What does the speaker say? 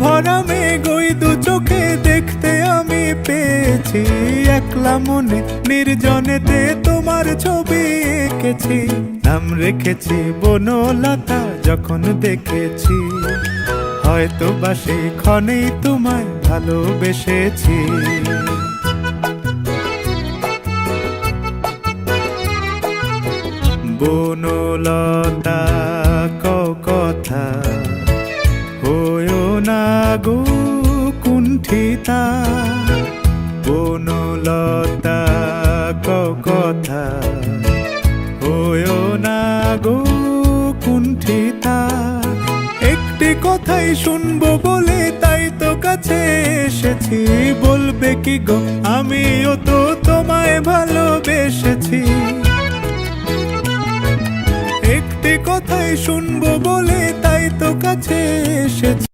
ভরা মেঘ ওই দু চোখে দেখতে আমি পেয়েছি। একলা মনে নির্জনেতে তোমার ছবি এঁকেছি। নাম রেখেছি বনলতা যখন দেখেছি, হয়তো বা সেই ক্ষণেই তোমায় ভালোবেসেছি। বনলতা কও কথা, হয়ো না গো কুণ্ঠিতা। বনলতা কও কথা, হয়ো না গো কুণ্ঠিতা। একটি কথাই শুনবো বলে তাই তো কাছে এসেছি। বলবে কি গো আমিও তো তোমায় ভালোবেসেছি। একটি কথাই শুনবো বলে তাই তো কাছে এসেছি।